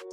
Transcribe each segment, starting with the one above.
You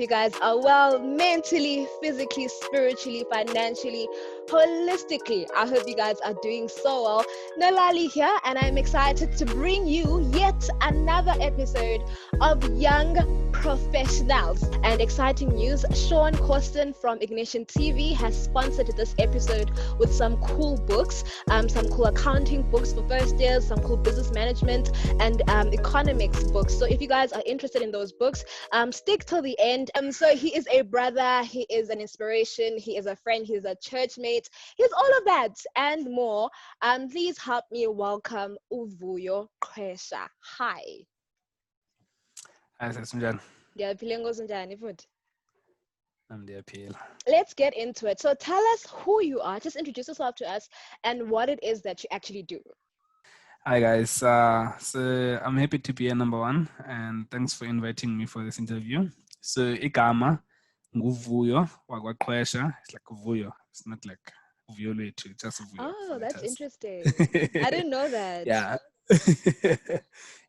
guys are well mentally, physically, spiritually, financially, holistically. I hope you guys are doing so well. Nolali here, and I'm excited to bring you yet another episode of Young Professionals. And exciting news, Sean Corsten from Ignition TV has sponsored this episode with some cool books, some cool accounting books for first years, some cool business management and economics books. So if you guys are interested in those books, stick till the end. So he is a brother, he is an inspiration, he is a friend, he's a church mate, he's all of that and more. Please help me welcome Vuyo Qhwesha. Hi. Hi, Sassunjan. I'm the appeal. Let's get into it. So tell us who you are. Just introduce yourself to us and what it is that you actually do. Hi guys, so I'm happy to be a number one and thanks for inviting me for this interview. So igama nguvuyo Qhwesha. It's like Vuyo. It's not like Vuyo Lethu, it's just Vuyo. Oh, that's interesting. I didn't know that. Yeah.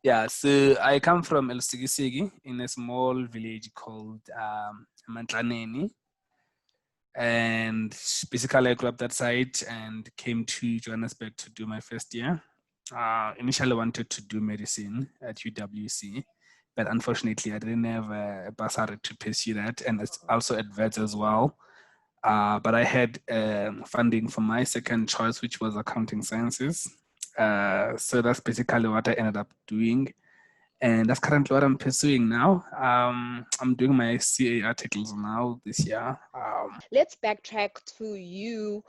Yeah, so I come from Lusikisiki in a small village called Mantlaneni. And basically I grew up that side and came to Johannesburg to do my first year. Initially wanted to do medicine at UWC, but unfortunately I didn't have a bursary to pursue that, and it's also adverts as well. But I had funding for my second choice, which was accounting sciences. So that's basically what I ended up doing. And that's currently what I'm pursuing now. I'm doing my CA articles now this year. Let's backtrack to you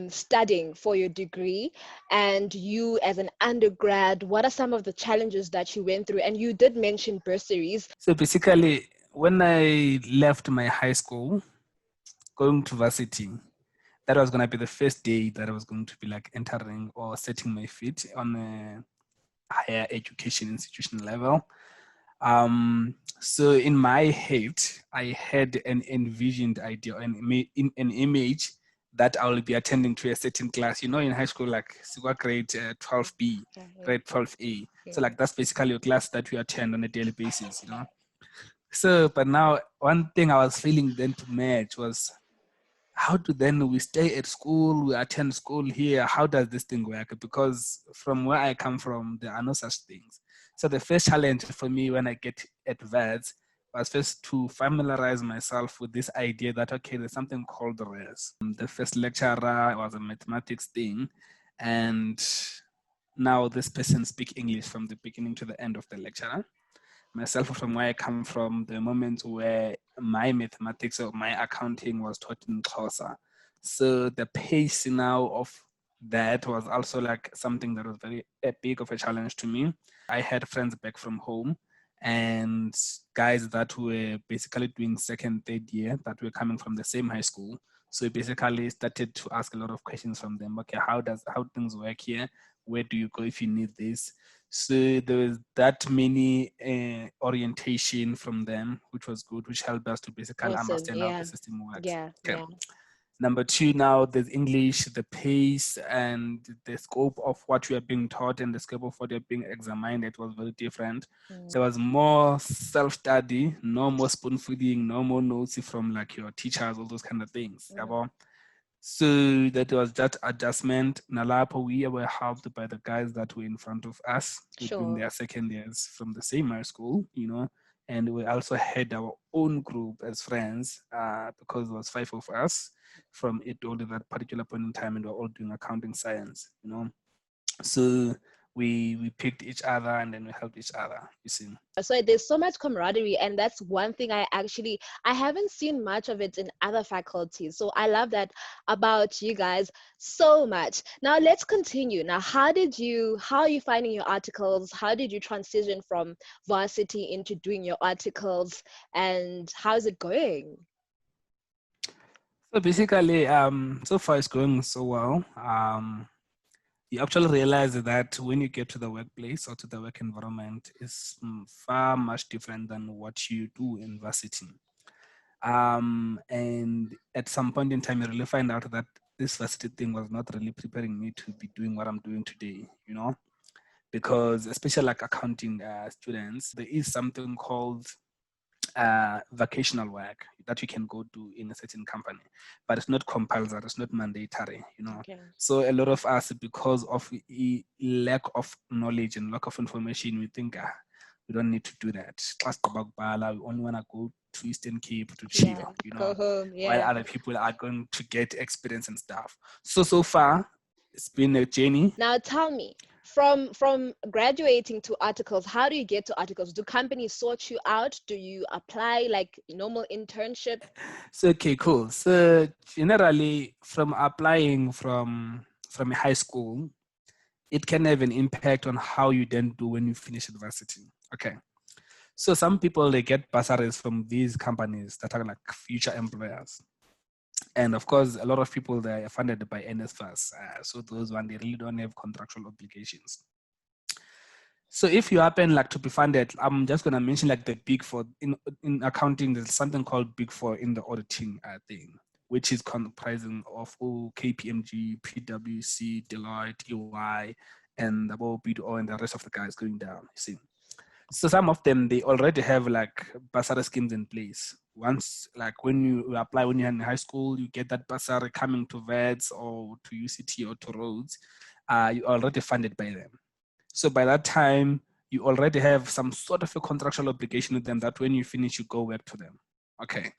studying for your degree and you as an undergrad. What are some of the challenges that you went through? And you did mention bursaries. So basically, when I left my high school, going to varsity, that was going to be the first day that I was going to be like entering or setting my feet on a higher education institution level. So in my head, I had an envisioned idea and an image that I will be attending to a certain class. You know, in high school, like grade 12B, grade 12A. So like that's basically your class that we attend on a daily basis, you know. So, but now one thing I was feeling then to match was, how do then we stay at school, we attend school here, how does this thing work? Because from where I come from, there are no such things. So the first challenge for me when I get at VETS was first to familiarize myself with this idea that, okay, there's something called res. The first lecturer was a mathematics thing, and now this person speaks English from the beginning to the end of the lecture. Myself, from where I come from, the moment where my mathematics or my accounting was taught in Xhosa. So the pace now of that was also like something that was very big of a challenge to me. I had friends back from home and guys that were basically doing second, third year that were coming from the same high school. So we basically started to ask a lot of questions from them. Okay, how things work here? Where do you go if you need this? So there was that many orientation from them, which was good, which helped us to basically understand how the system works. Yeah, okay. Number two, now there's English, the pace and the scope of what you are being taught and the scope of what you're being examined, it was very different. There was more self-study, no more spoon-feeding, no more notes from like your teachers, all those kind of things. So that was that adjustment. Nalapo, we were helped by the guys that were in front of us doing their second years from the same high school, you know, and we also had our own group as friends because there was 5 of us from it all at that particular point in time, and we're all doing accounting science, you know. So we picked each other and then we helped each other, you see. So there's so much camaraderie, and that's one thing I haven't seen much of it in other faculties. So I love that about you guys so much. Now let's continue. Now, how are you finding your articles? How did you transition from varsity into doing your articles, and how's it going? So basically, so far it's going so well. you actually realize that when you get to the workplace or to the work environment, is far much different than what you do in varsity. And at some point in time, you really find out that this varsity thing was not really preparing me to be doing what I'm doing today, you know, because especially like accounting students, there is something called vocational work that you can go do in a certain company, but it's not compulsory, it's not mandatory, you know. Okay. So a lot of us, because of lack of knowledge and lack of information, we think we don't need to do that. We only want to go to Eastern Cape to chill, Yeah. you Go know, home. while Yeah. other people are going to get experience and stuff. So far, it's been a journey. Now tell me, from graduating to articles, how do you get to articles? Do companies sort you out? Do you apply like normal internship? So okay, cool. So generally, from applying from high school, it can have an impact on how you then do when you finish university. Okay. So some people, they get bursaries from these companies that are like future employers. And of course, a lot of people, they are funded by NSFAS. So those one, they really don't have contractual obligations. So if you happen like to be funded, I'm just gonna mention like the big four in accounting. There's something called big four in the auditing thing, which is comprising of KPMG, PwC, Deloitte, EY, and about BDO and the rest of the guys going down. You see, so some of them, they already have like bursary schemes in place. Once, like when you apply when you're in high school, you get that bursary coming to VETS or to UCT or to Rhodes. You're already funded by them. So by that time, you already have some sort of a contractual obligation with them that when you finish, you go work to them. Okay.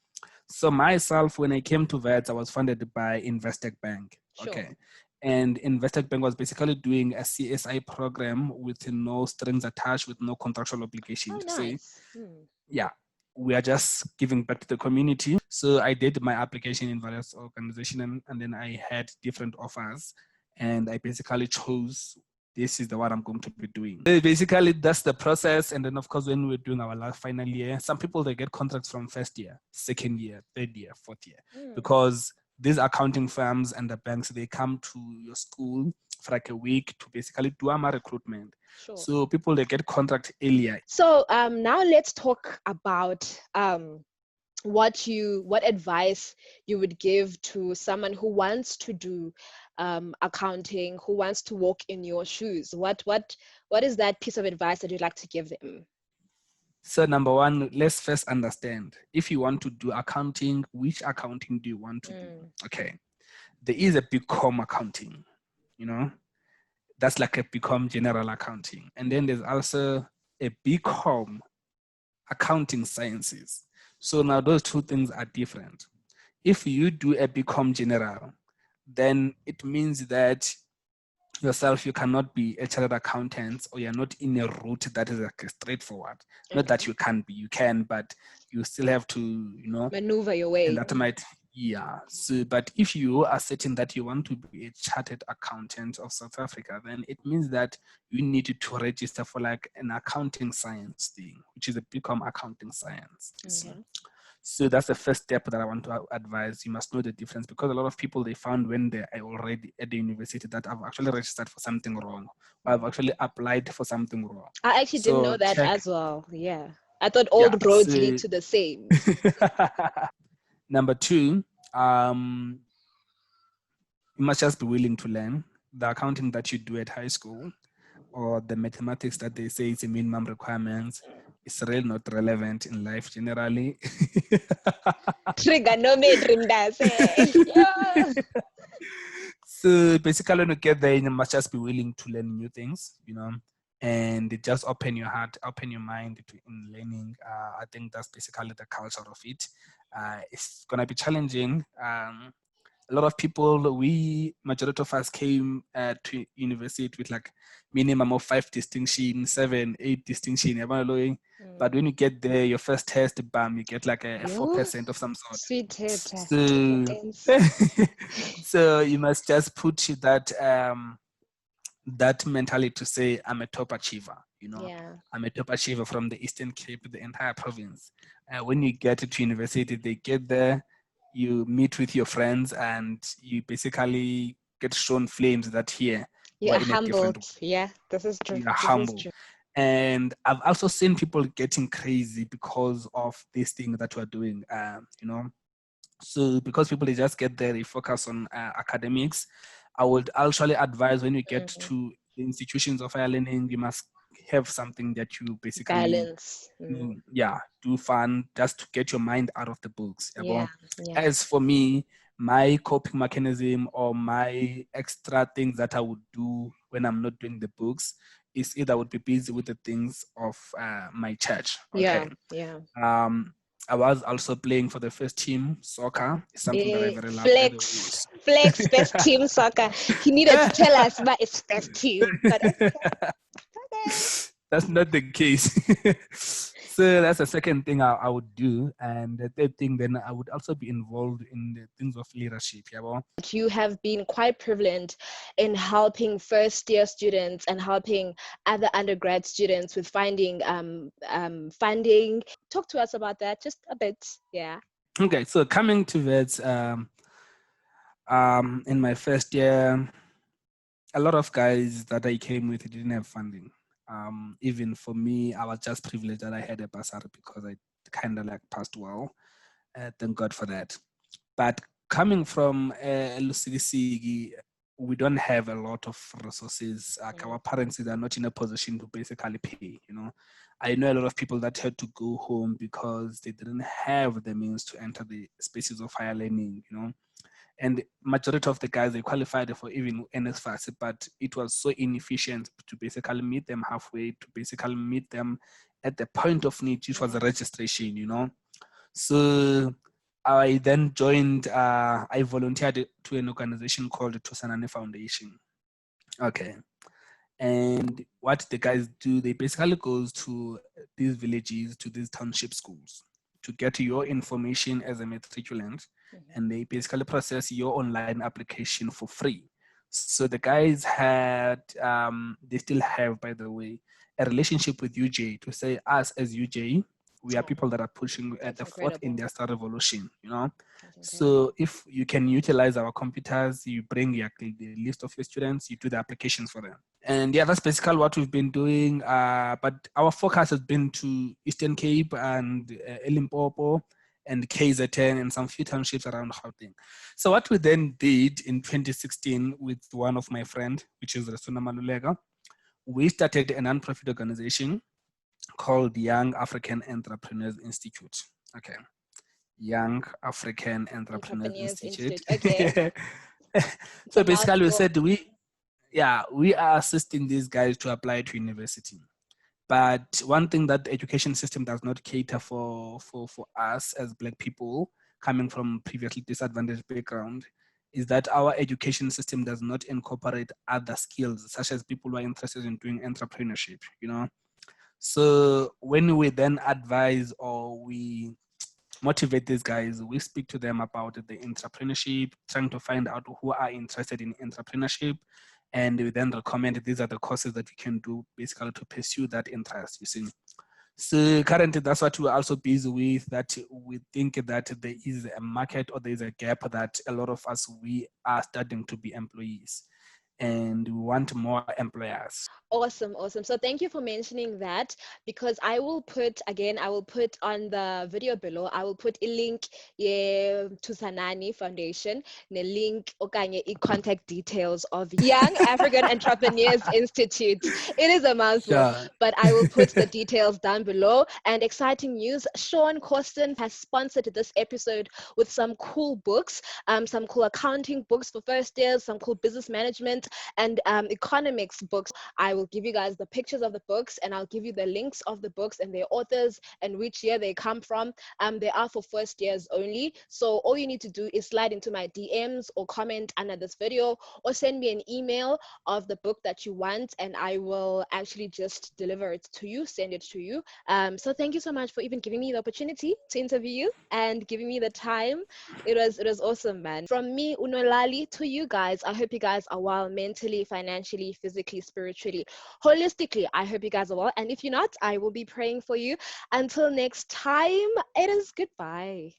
So myself, when I came to VETS, I was funded by Investec Bank. Sure. Okay. And Investec Bank was basically doing a CSI program with no strings attached, with no contractual obligation Oh, to say, nice. yeah, we are just giving back to the community. So I did my application in various organizations, and then I had different offers, and I basically chose this is the one I'm going to be doing. So basically, that's the process. And then, of course, when we're doing our last final year, some people, they get contracts from first year, second year, third year, fourth year, because these accounting firms and the banks, they come to your school for like a week to basically do our recruitment. Sure. So people, they get contract earlier. So now let's talk about what advice you would give to someone who wants to do accounting, who wants to walk in your shoes. What is that piece of advice that you'd like to give them? So number one, let's first understand, if you want to do accounting, which accounting do you want to do? Okay. There is a BCOMM accounting, you know, that's like a BCOMM general accounting. And then there's also a BCOMM accounting sciences. So now those two things are different. If you do a BCOMM general, then it means that yourself, you cannot be a chartered accountant, or you're not in a route that is like straightforward. Not that you can be, you can, but you still have to, you know, maneuver your way. and that might, yeah. So, but if you are certain that you want to be a chartered accountant of South Africa, then it means that you need to register for like an accounting science thing, which is a BCOMM accounting science. Okay. So that's the first step that I want to advise. You must know the difference, because a lot of people, they found when they are already at the university that I've actually registered for something wrong, or I've actually applied for something wrong. I actually didn't know that as well. Yeah. I thought all the roads lead to the same. Number two, you must just be willing to learn. The accounting that you do at high school, or the mathematics that they say is a minimum requirements, is really not relevant in life generally. Trigonometry, yeah. So basically, when you get there, you must just be willing to learn new things, you know, and just open your heart, open your mind to in learning. I think that's basically the culture of it. It's gonna be challenging. A lot of people, majority of us came to university with like minimum of 5 distinction, 7, 8 distinction. But when you get there, your first test, bam, you get like a 4% of some sort. Sweet So, so you must just put that that mentality to say, I'm a top achiever, you know. Yeah. I'm a top achiever from the Eastern Cape, the entire province. When you get to university, they get there, you meet with your friends, and you basically get shown flames that here, You we're are in a different humbled. Yeah, this is true. we are This is humble. true. And I've also seen people getting crazy because of this thing that we're doing, you know. So because people, they just get there, they focus on academics. I would actually advise, when you get Mhm. to the institutions of higher learning, you must have something that you basically Balance. do, yeah, do fun, just to get your mind out of the books. Yeah, Yeah, but yeah. as for me, my coping mechanism or my extra things that I would do when I'm not doing the books is either I would be busy with the things of my church. Yeah, Okay. yeah. Um, I was also playing for the first team soccer. It's something that I very love, by the way. Flex, best team soccer. He needed to tell us, but it's best team. But okay. That's not the case. So that's the second thing I would do. And the third thing, then I would also be involved in the things of leadership. Yeah, well, You have been quite prevalent in helping first year students and helping other undergrad students with finding funding. Talk to us about that just a bit. Yeah. okay, so coming to that, in my first year, a lot of guys that I came with didn't have funding. Even for me, I was just privileged that I had a bursary because I kind of like passed well. Thank God for that. But coming from Lusikisiki, we don't have a lot of resources. Like our parents are not in a position to basically pay. You know, I know a lot of people that had to go home because they didn't have the means to enter the spaces of higher learning. You know, and majority of the guys, they qualified for even NSFAS, but it was so inefficient to basically meet them halfway, to basically meet them at the point of need, which was the registration. You know, so I then joined, I volunteered to an organization called the Sanani Foundation. Okay. And what the guys do, they basically goes to these villages, to these township schools to get your information as a matriculant, and they basically process your online application for free. So the guys had, they still have, by the way, a relationship with UJ to say us as UJ, we are people that are pushing at That's the fourth incredible. industrial revolution, you know. That's incredible. So if you can utilize our computers, you bring the list of your students, you do the applications for them. And yeah, that's basically what we've been doing. But our focus has been to Eastern Cape and Limpopo and KZN and some few townships around Gauteng. So what we then did in 2016 with one of my friends, which is Resuna Malulega, we started a non-profit organization called Young African Entrepreneurs Institute. Okay. Young African Entrepreneurs Entrepreneurs Institute. Institute. Okay. It's a So basically we mouthful. said we are assisting these guys to apply to university. But one thing that the education system does not cater for us as Black people coming from previously disadvantaged background is that our education system does not incorporate other skills, such as people who are interested in doing entrepreneurship, you know. So when we then advise or we motivate these guys, we speak to them about the entrepreneurship, trying to find out who are interested in entrepreneurship, and we then recommend these are the courses that we can do basically to pursue that interest, you see. So currently that's what we're also busy with, that we think that there is a market or there is a gap that a lot of us, we are starting to be employees and we want more employers. Awesome, awesome. So thank you for mentioning that, because I will put, again, I will put on the video below, I will put a link, yeah, to Sanani Foundation, the link, okanye, contact details of Young African Entrepreneurs Institute. It is a mouthful, Sure. but I will put the details down below. And exciting news, Sean Corsten has sponsored this episode with some cool books, some cool accounting books for first years, some cool business management and economics books. I will give you guys the pictures of the books, and I'll give you the links of the books and their authors and which year they come from. They are for first years only. So all you need to do is slide into my DMs or comment under this video or send me an email of the book that you want, and I will actually just deliver it to you, send it to you. So thank you so much for even giving me the opportunity to interview you and giving me the time. It was awesome, man. From me, Unolali, to you guys, I hope you guys are well mentally, financially, physically, spiritually, holistically. I hope you guys are well. And if you're not, I will be praying for you. Until next time, it is goodbye.